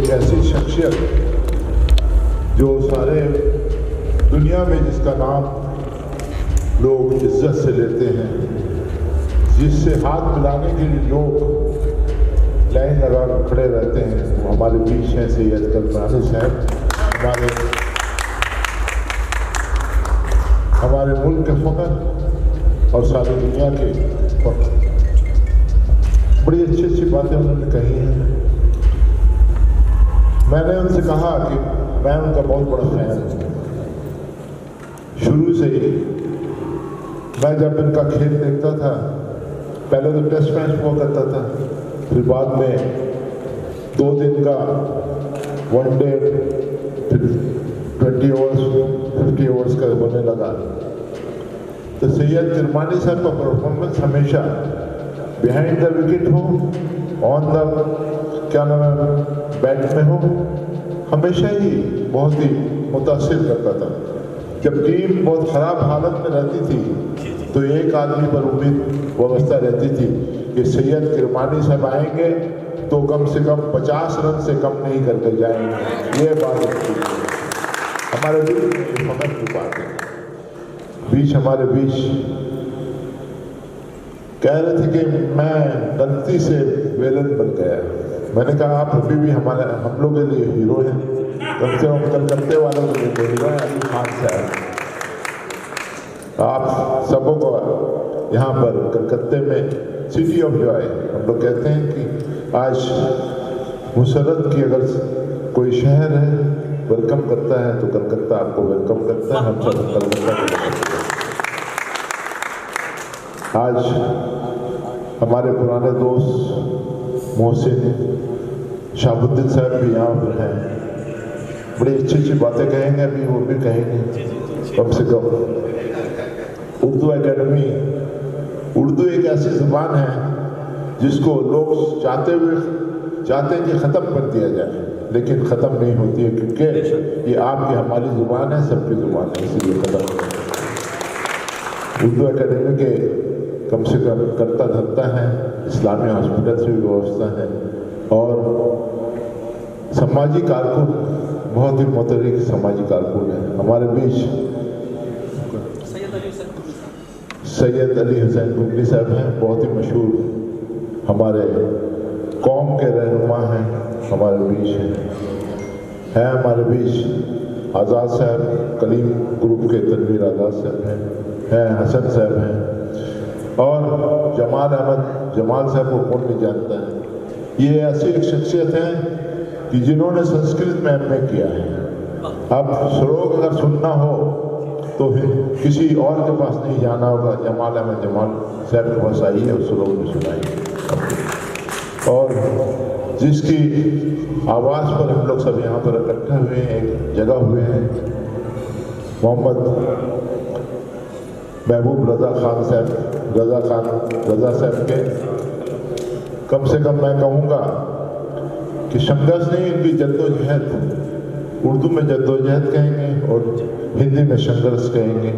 ایک ایسی شخصیت جو سارے دنیا میں جس کا نام لوگ عزت سے لیتے ہیں، جس سے ہاتھ ملانے کے لیے لوگ لائن لگا کر کھڑے رہتے ہیں، وہ ہمارے بیچ ہیں سید کرمانی صاحب، ہمارے ملک کے فخر اور ساری دنیا کے فخر۔ بڑی اچھی اچھی باتیں انہوں نے کہی ہیں۔ میں نے ان سے کہا کہ میں ان کا بہت بڑا فین ہوں، شروع سے ہی۔ میں جب ان کا کھیل دیکھتا تھا، پہلے تو ٹیسٹ میچ ہوا کرتا تھا، پھر بعد میں 2 دن کا ون ڈے، پھر 20 اوورز 50 اوورز کا ہونے لگا۔ تو سید کرمانی صاحب کا پرفارمنس ہمیشہ بیہائنڈ دا وکٹ ہو، آن دا کیا نام ہے بیٹ میں ہو، ہمیشہ ہی بہت ہی متاثر کرتا تھا۔ جب ٹیم بہت خراب حالت میں رہتی تھی تو ایک آدمی پر امید وابستہ رہتی تھی کہ سید کرمانی صاحب آئیں گے تو کم سے کم 50 رن سے کم نہیں کر کے جائیں گے۔ یہ بات ہوتی ہے ہمارے بیچ میں، فخر کی بات ہے۔ ہمارے بیچ کہہ رہے تھے کہ میں غلطی سے ویلن بن گیا۔ میں نے کہا آپ ابھی بھی ہم لوگ کے لیے ہیرو ہیں، کم سے کم کلکتے والوں کے لیے ہیرو ہیں علی خان صاحب۔ آپ سبوں کو یہاں پر کلکتے میں سٹی آف جوائے ہم لوگ کہتے ہیں کہ آج مسرت کی اگر کوئی شہر ہے ویلکم کرتا ہے تو کلکتہ آپ کو ویلکم کرتا ہے۔ ہم سب کلکتہ کو آج ہمارے پرانے دوست محسن شہاب الدین صاحب بھی یہاں پر ہیں، بڑی اچھی اچھی باتیں کہیں گے، ابھی وہ بھی کہیں گے۔ کم سے کم اردو اکیڈمی، اردو ایک ایسی زبان ہے جس کو لوگ چاہتے ہیں کہ ختم کر دیا جائے، لیکن ختم نہیں ہوتی ہے، کیونکہ یہ آپ کی ہماری زبان ہے، سب کی زبان ہے، اسی لیے ختم نہیں ہوتی۔ اردو اکیڈمی کے کم سے کم کرتا دھرتا ہے، اسلامی ہاسپٹل سے بھی وابستہ ہے، اور سماجی کارکن، بہت ہی متحرک سماجی کارکن ہے۔ ہمارے بیچ سید علی حسین گنگلی صاحب ہیں، بہت ہی مشہور ہمارے قوم کے رہنما ہیں، ہمارے بیچ ہیں ہمارے بیچ آزاد صاحب، کلیم گروپ کے تنویر آزاد صاحب ہیں حسن صاحب ہیں، اور جمال احمد جمال صاحب کو کون نہیں جانتا ہے۔ یہ ایسی ایک شخصیت ہیں کہ جنہوں نے سنسکرت میں ایم اے کیا ہے۔ اب سلوک اگر سننا ہو تو کسی اور کے پاس نہیں جانا ہوگا، جمال احمد جمال صاحب کے پاس آئیے اور سلوک بھی سنائیے۔ اور جس کی آواز پر ہم لوگ سب یہاں پر اکٹھے ہوئے ہیں، ایک جگہ ہوئے ہیں، محمد محبوب رضا صاحب کے، کم سے کم میں کہوں گا کہ سنگھرش نہیں، ان کی جدوجہد، اردو میں جدوجہد کہیں گے اور ہندی میں سنگھرش کہیں گے۔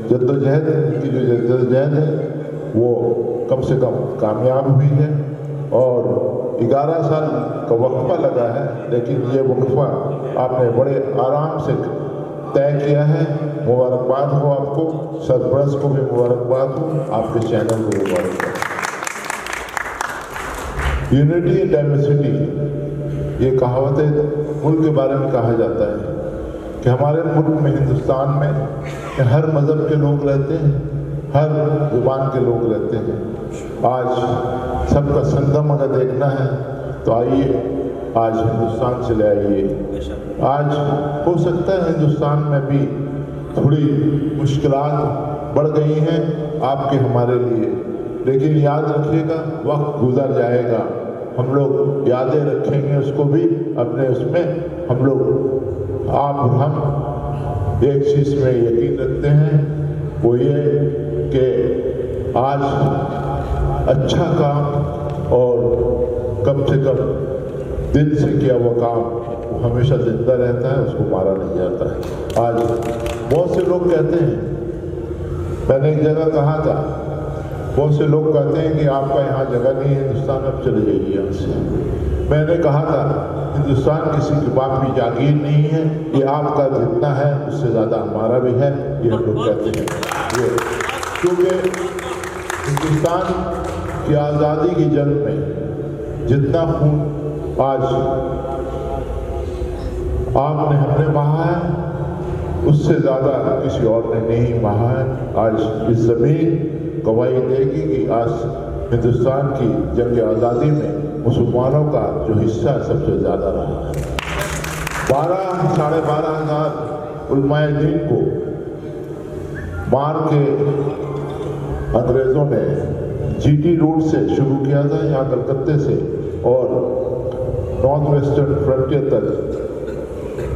جدوجہد، ان کی جو جدوجہد ہے وہ کم سے کم کامیاب ہوئی ہے، اور 11 سال کا وقفہ لگا ہے، لیکن یہ وقفہ آپ نے بڑے آرام سے طے کیا ہے۔ مبارکباد ہو آپ کو، سرپرست کو بھی مبارکباد ہو، آپ کے چینل کو مبارکباد۔ یونٹی اینڈ ڈائیورسٹی، یہ کہاوت ملک کے بارے میں کہا جاتا ہے کہ ہمارے ملک میں، ہندوستان میں، ہر مذہب کے لوگ رہتے ہیں، ہر زبان کے لوگ رہتے ہیں۔ آج سب کا سنگم اگر دیکھنا ہے تو آئیے، آج ہندوستان چلے آئیے۔ آج ہو سکتا ہے ہندوستان میں بھی تھوڑی مشکلات بڑھ گئی ہیں آپ کے ہمارے لیے، لیکن یاد رکھیے گا وقت گزر جائے گا، ہم لوگ یادیں رکھیں گے اس کو بھی اپنے اس میں۔ ہم لوگ آپ اور ہم ایک چیز میں یقین رکھتے ہیں، وہ یہ کہ آج اچھا کام اور کم سے کم دل سے کیا ہوا کام وہ ہمیشہ زندہ رہتا ہے، اس کو مارا نہیں جاتا ہے۔ آج بہت سے لوگ کہتے ہیں، میں نے ایک جگہ کہا تھا، بہت سے لوگ کہتے ہیں کہ آپ کا یہاں جگہ نہیں ہے ہندوستان، اب چلے جائیے یہاں سے۔ میں نے کہا تھا ہندوستان کسی کے باپ کی جاگیر نہیں ہے، یہ آپ کا جتنا ہے اس سے زیادہ ہمارا بھی ہے، یہ ہم لوگ کہتے ہیں یہ کیونکہ ہندوستان کی آزادی کی جنگ میں جتنا خون آج آپ نے ہم نے بہا ہے اس سے زیادہ کسی اور نے نہیں بہا ہے۔ آج اس زمین گواہی دے گی کہ آج ہندوستان کی جنگ آزادی میں مسلمانوں کا جو حصہ سب سے زیادہ رہا ہے۔ 12,000 علماء دین کو مار کے انگریزوں نے جی ٹی روڈ سے شروع کیا تھا یہاں کلکتے سے، اور نارتھ ویسٹرن فرنٹیئر تک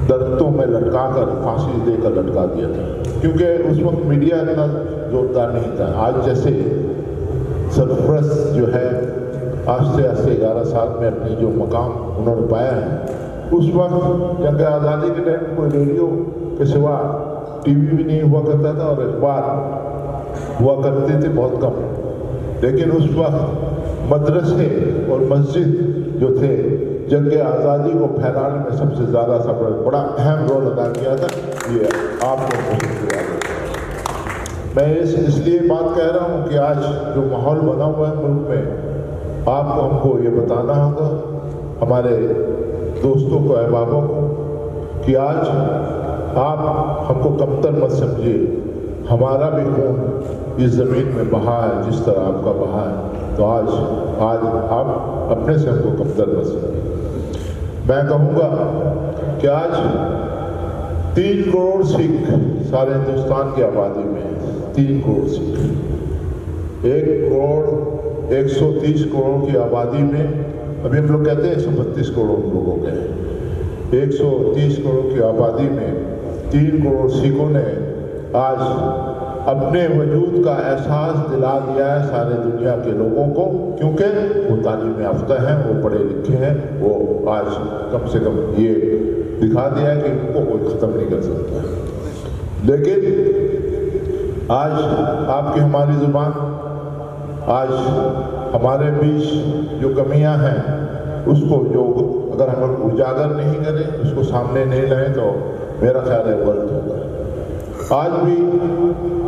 درختوں میں لٹکا کر پھانسی دے کر لٹکا دیا تھا، کیونکہ اس وقت میڈیا اتنا زوردار نہیں تھا۔ آج جیسے سرپرست جو ہے آہستہ آہستہ 11 سال میں اپنی جو مقام انہوں نے پایا ہے، اس وقت جنگ آزادی کے ٹائم کوئی ریڈیو کے سوا ٹی وی بھی نہیں ہوا کرتا تھا اور اخبار ہوا کرتے تھے بہت کم، لیکن اس وقت مدرسے اور مسجد جو تھے جنگ آزادی کو پھیلانے میں سب سے زیادہ بڑا اہم رول ادا کیا تھا۔ یہ آپ کو میں اس لیے بات کہہ رہا ہوں کہ آج جو ماحول بنا ہوا ہے ملک میں، آپ کو ہم کو یہ بتانا ہوگا ہمارے دوستوں کو، احبابوں کو، کہ آج آپ ہم کو کمتر مت سمجھیے، ہمارا بھی خون اس زمین میں بہا ہے جس طرح آپ کا بہا ہے، تو آج آپ اپنے سے ہم کو کمتر مت سمجھیے۔ میں کہوں گا کہ آج 3 کروڑ سکھ سارے ہندوستان کی آبادی میں 3 کروڑ سکھ، 130 کروڑ کی آبادی میں، ابھی ہم لوگ کہتے ہیں 132 کروڑ لوگ ہو گئے، 130 کروڑ کی آبادی میں 3 کروڑ سکھوں نے آج اپنے وجود کا احساس دلا دیا ہے سارے دنیا کے لوگوں کو، کیونکہ وہ تعلیم یافتہ ہیں، وہ پڑھے لکھے ہیں، وہ آج کم سے کم یہ دکھا دیا ہے کہ ان کو کوئی ختم نہیں کر سکتا۔ لیکن آج آپ کی ہماری زبان، آج ہمارے بیچ جو کمیاں ہیں اس کو جو اگر ہم اجاگر نہیں کریں، اس کو سامنے نہیں لائیں تو میرا خیال ہے غلط ہوگا۔ آج بھی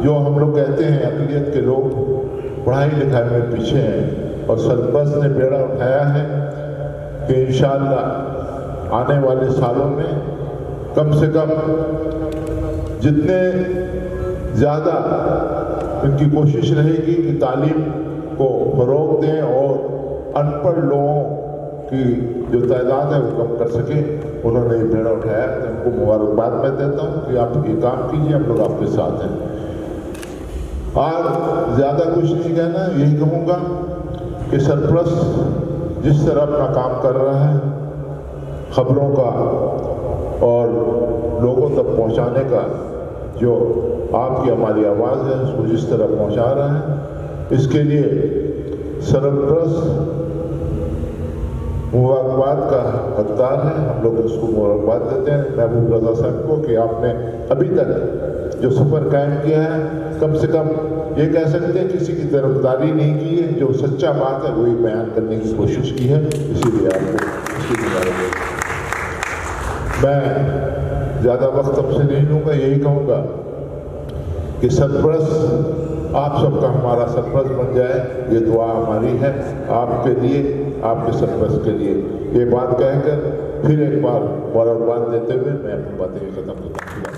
جو ہم لوگ کہتے ہیں اقلیت کے لوگ پڑھائی لکھائی میں پیچھے ہیں، اور سرپرست نے بیڑا اٹھایا ہے کہ انشاءاللہ آنے والے سالوں میں کم سے کم جتنے زیادہ ان کی کوشش رہے گی کہ تعلیم کو فروغ دیں اور ان پڑھ لوگوں کی جو تعداد ہے وہ کم کر سکیں، انہوں نے یہ بیڑا اٹھایا ہے۔ ان کو مبارکباد میں دیتا ہوں کہ آپ یہ کام کیجیے، ہم لوگ آپ کے ساتھ ہیں۔ اور زیادہ کچھ نہیں کہنا، یہی کہوں گا کہ سرپرست جس طرح اپنا کام کر رہا ہے خبروں کا اور لوگوں تک پہنچانے کا، جو آپ کی ہماری آواز ہے اس کو جس طرح پہنچا رہا ہے، اس کے لیے سرپرست مبارکباد کا حقدار ہے، ہم لوگ اس کو مبارکباد دیتے ہیں محبوب رضا صاحب کو کہ آپ نے ابھی تک جو سفر قائم کیا ہے، کم سے کم یہ کہہ سکتے ہیں کسی کی طرفداری نہیں کی ہے، جو سچا بات ہے وہی بیان کرنے کی کوشش کی ہے، اسی لیے آپ کو اس کی مبارکباد۔ میں زیادہ وقت اب سے نہیں لوں گا، یہی کہوں گا کہ سرپرست آپ سب کا ہمارا سرپرست بن جائے، یہ دعا ہماری ہے آپ کے لیے، آپ کے سرپرست کے لیے۔ یہ بات کہہ کر پھر ایک بار مبارکباد دیتے ہوئے میں اپنی باتیں ختم کرتا ہوں۔